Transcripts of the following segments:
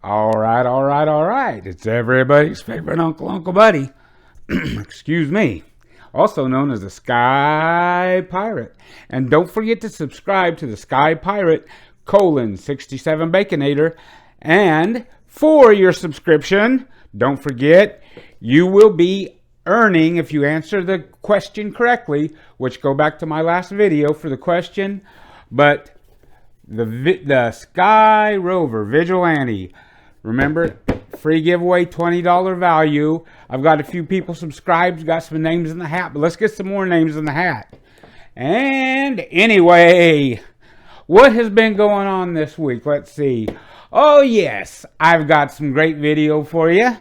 All right, all right, all right. It's everybody's favorite Uncle Buddy. Excuse me. Also known as the Sky Pirate. And don't forget to subscribe to the Sky Pirate :67 Baconator. And for your subscription, don't forget, you will be earning, if you answer the question correctly, which go back to my last video for the question, but the Sky Rover Vigilante. Remember, free giveaway, $20 value. I've got a few people subscribed, got some names in the hat, but let's get some more names in the hat. And anyway, what has been going on this week? Let's see. Oh yes, I've got some great video for you.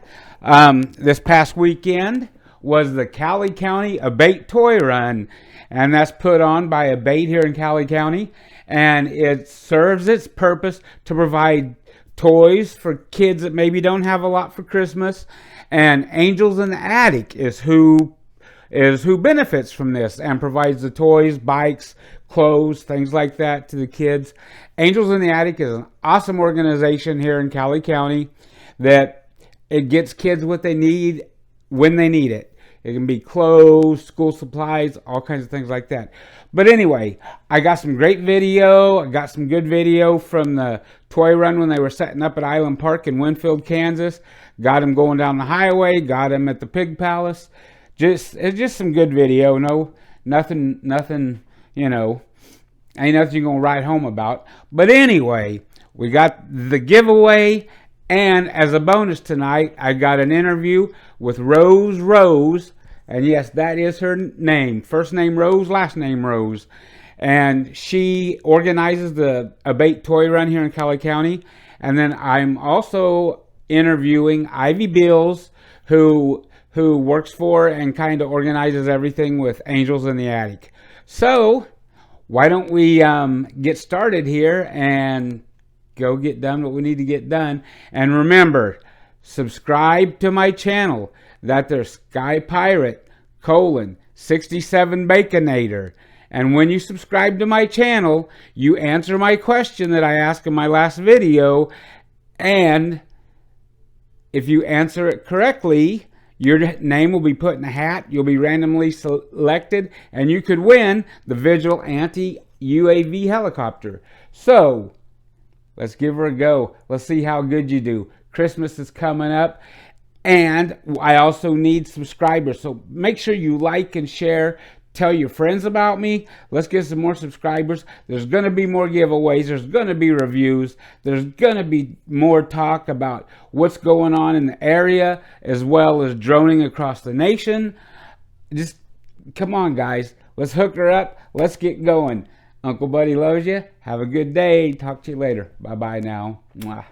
This past weekend was the Cowley County Abate Toy Run, and that's put on by Abate here in Cowley County, and it serves its purpose to provide toys for kids that maybe don't have a lot for Christmas. And Angels in the Attic is who benefits from this and provides the toys, bikes, clothes, things like that to the kids. Angels in the Attic is an awesome organization here in Cowley County that it gets kids what they need when they need it. It can be clothes, school supplies, all kinds of things like that. But anyway, I got some great video. I got some good video from the toy run when they were setting up at Island Park in Winfield, Kansas. Got them going down the highway. Got them at the Pig Palace. It's just some good video. No, nothing, you know, ain't nothing you're going to write home about. But anyway, we got the giveaway. And as a bonus tonight, I got an interview with Rose. And yes, that is her name. First name Rose, last name Rose. And she organizes the Abate Toy Run here in Cowley County. And then I'm also interviewing Ivy Bills, who works for and kind of organizes everything with Angels in the Attic. So why don't we get started here and go get done what we need to get done. And remember, subscribe to my channel. That there's Sky Pirate :67 Baconator. And when you subscribe to my channel, you answer my question that I asked in my last video. And if you answer it correctly, your name will be put in a hat. You'll be randomly selected, and you could win the Vigilante UAV Helocopter. So let's give her a go. Let's see how good you do. Christmas is coming up, and I also need subscribers. So make sure you like and share. Tell your friends about me. Let's get some more subscribers. There's going to be more giveaways. There's going to be reviews. There's going to be more talk about what's going on in the area, as well as droning across the nation. Just come on, guys. Let's hook her up. Let's get going. Uncle Buddy loves you. Have a good day. Talk to you later. Bye-bye now. Mwah.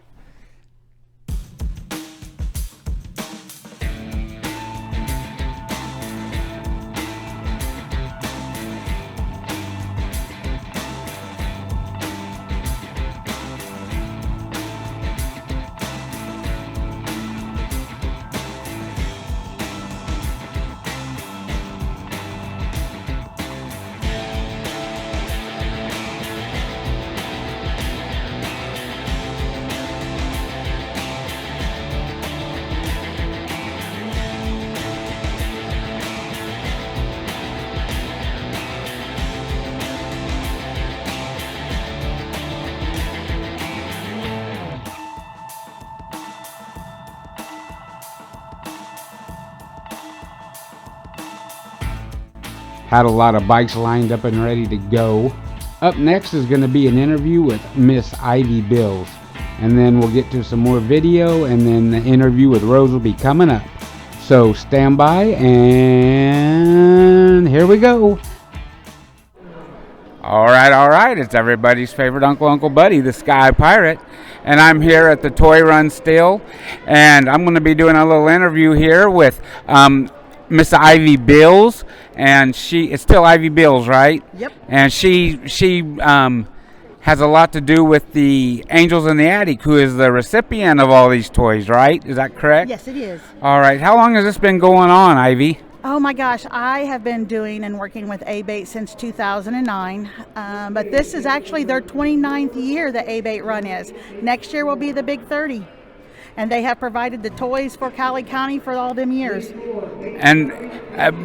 Had a lot of bikes lined up and ready to go. Up next is going to be an interview with Miss Ivy Bills. And then we'll get to some more video, and then the interview with Rose will be coming up. So stand by, and here we go. All right. It's everybody's favorite Uncle Buddy, the Sky Pirate. And I'm here at the Toy Run still. And I'm going to be doing a little interview here with Miss Ivy Bills, and it's still Ivy Bills, right? Yep. And she has a lot to do with the Angels in the Attic, who is the recipient of all these toys, right? Is that correct? Yes, it is. All right. How long has this been going on, Ivy? Oh my gosh, I have been doing and working with Abate since 2009, but this is actually their 29th year that Abate Run is. Next year will be the big 30. and they have provided the toys for Cowley County for all them years. And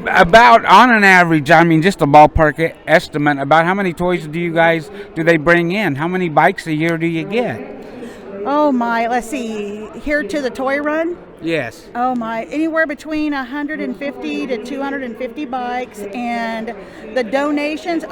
about on an average, I mean, just a ballpark estimate, about how many toys do they bring in? How many bikes a year do you get? Oh my, let's see, here to the Toy Run? Yes. Oh my, anywhere between 150 to 250 bikes, and the donations,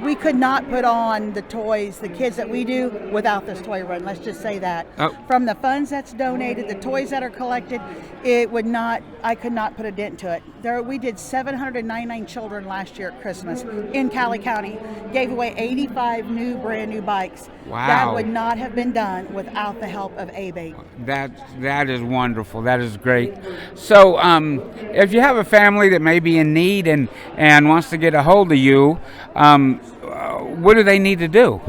we could not put on the toys, the kids that we do, without this toy run, let's just say that. Oh. From the funds that's donated, the toys that are collected, I could not put a dent to it. We did 799 children last year at Christmas in Cowley County, gave away 85 brand new bikes. Wow. That would not have been done without the help of ABATE. That is wonderful. That is great. So, if you have a family that may be in need and wants to get a hold of you, what do they need to do?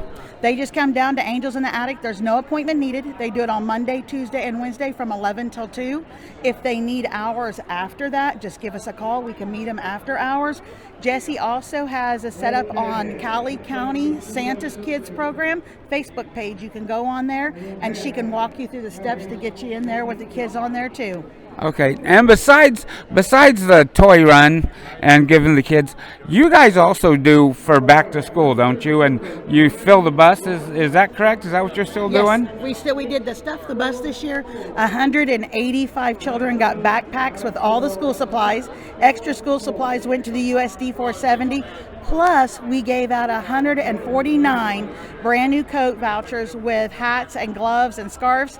They just come down to Angels in the Attic. There's no appointment needed. They do it on Monday, Tuesday, and Wednesday from 11 till 2. If they need hours after that, just give us a call. We can meet them after hours. Jesse also has a setup on Cowley County Santa's Kids program Facebook page. You can go on there, and she can walk you through the steps to get you in there with the kids on there too. Okay, and besides the toy run and giving the kids, you guys also do for back to school, don't you? And you fill the bus. Is that correct? Is that what you're still doing? Yes, we did the Stuff the Bus this year. 185 children got backpacks with all the school supplies. Extra school supplies went to the USD 470. Plus, we gave out 149 brand new coat vouchers with hats and gloves and scarves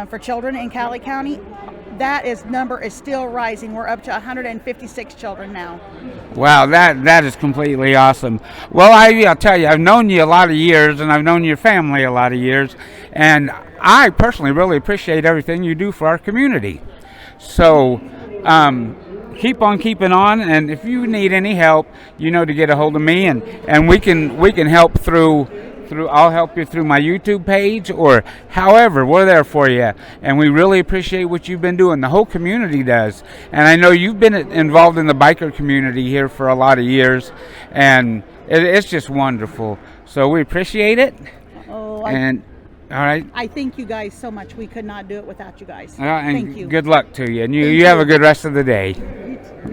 for children in Cowley County. That number is still rising. We're up to 156 children now. Wow, that is completely awesome. Well, I'll tell you, I've known you a lot of years, and I've known your family a lot of years, and I personally really appreciate everything you do for our community. So, keep on keeping on, and if you need any help, you know to get a hold of me, and we can help through. I'll help you through my YouTube page, or however, we're there for you, and we really appreciate what you've been doing. The whole community does, and I know you've been involved in the biker community here for a lot of years, and it's just wonderful. So we appreciate it. All right. I thank you guys so much. We could not do it without you guys. And thank you. Good luck to you, and you have a good rest of the day.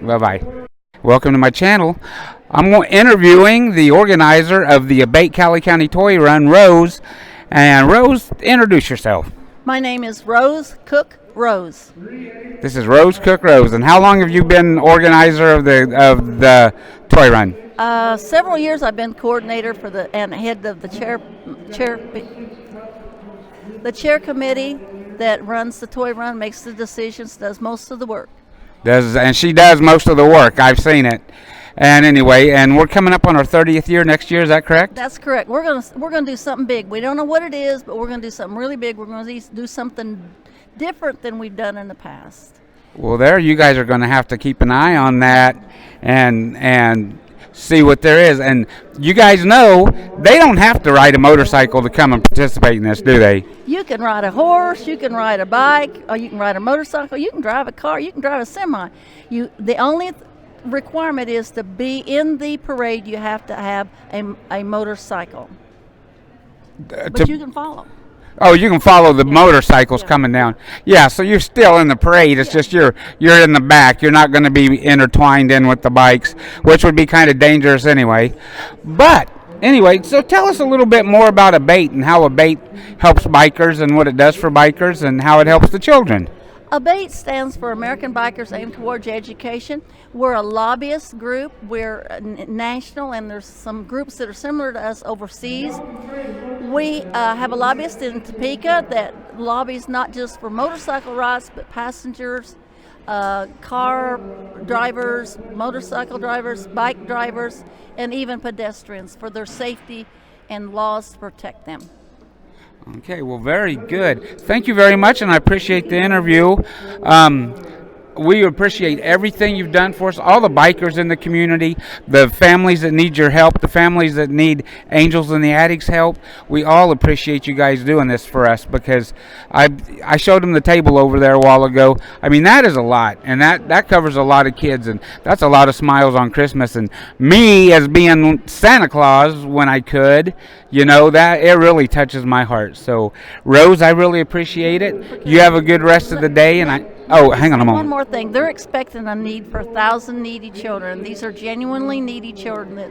Bye-bye. Welcome to my channel. I'm interviewing the organizer of the ABATE Cowley County Toy Run, Rose. And Rose, introduce yourself. My name is Rose Cook Rose. This is Rose Cook Rose. And how long have you been organizer of the Toy Run? Several years. I've been coordinator and head of the chair committee that runs the Toy Run, makes the decisions, does most of the work. And she does most of the work. I've seen it. And anyway, and we're coming up on our 30th year next year. Is that correct? That's correct. We're gonna do something big. We don't know what it is, but we're gonna do something really big. We're gonna do something different than we've done in the past. Well, you guys are going to have to keep an eye on that and see what there is. And you guys know they don't have to ride a motorcycle to come and participate in this, do they? You can ride a horse, you can ride a bike, or you can ride a motorcycle, you can drive a car, you can drive a semi. The only requirement is to be in the parade. You have to have a motorcycle, but you can follow. Oh, you can follow the motorcycles coming down. Yeah, so you're still in the parade. It's just you're in the back. You're not going to be intertwined in with the bikes, which would be kind of dangerous anyway. But anyway, so tell us a little bit more about ABATE and how ABATE helps bikers and what it does for bikers and how it helps the children. ABATE stands for American Bikers Aim Towards Education. We're a lobbyist group. We're national, and there's some groups that are similar to us overseas. We have a lobbyist in Topeka that lobbies not just for motorcycle rides, but passengers, car drivers, motorcycle drivers, bike drivers, and even pedestrians for their safety and laws to protect them. Okay, well, very good. Thank you very much, and I appreciate the interview. we appreciate everything you've done for us, all the bikers in the community, the families that need your help, the families that need Angels in the Attic's help. We all appreciate you guys doing this for us, because I showed them the table over there a while ago. I mean, that is a lot, and that covers a lot of kids, and that's a lot of smiles on Christmas. And me, as being Santa Claus when I could, that it really touches my heart. So, Rose, I really appreciate it. You have a good rest of the day, and hang on a moment. One more thing. They're expecting a need for 1,000 needy children. These are genuinely needy children that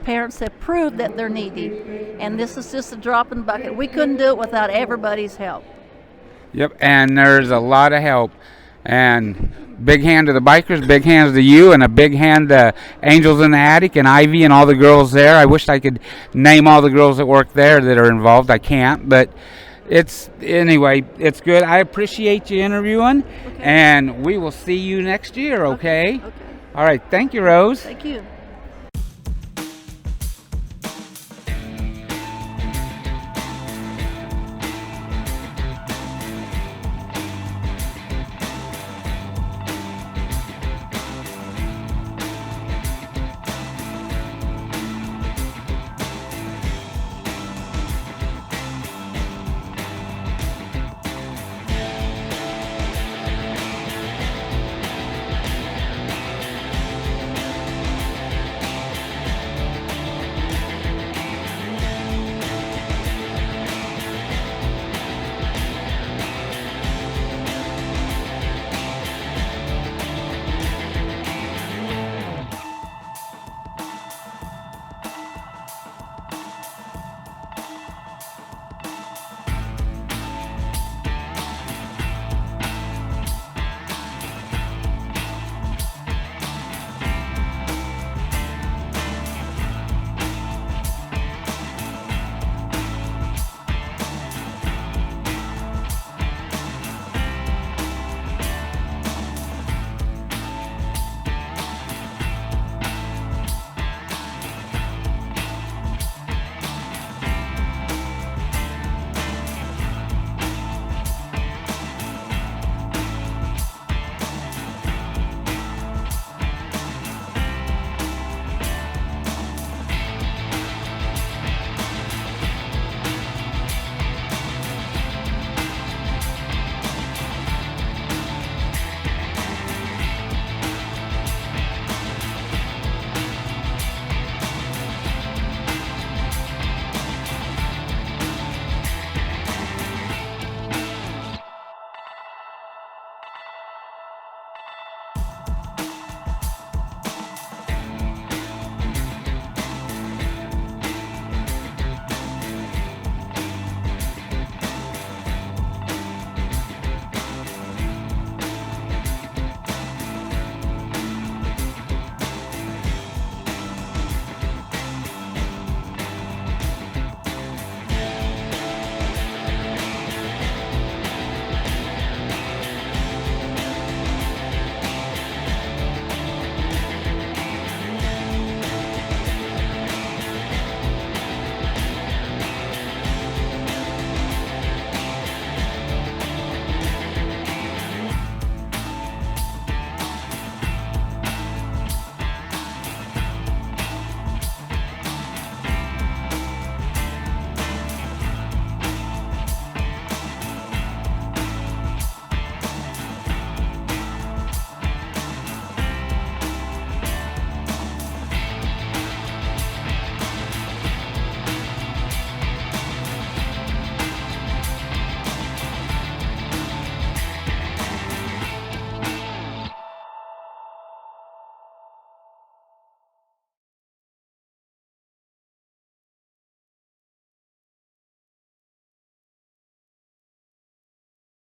parents have proved that they're needy. And this is just a drop in the bucket. We couldn't do it without everybody's help. Yep, and there's a lot of help. And big hand to the bikers, big hands to you, and a big hand to Angels in the Attic and Ivy and all the girls there. I wish I could name all the girls that work there that are involved. I can't, but it's good. I appreciate you interviewing, and we will see you next year, okay? Okay. All right, thank you, Rose. Thank you.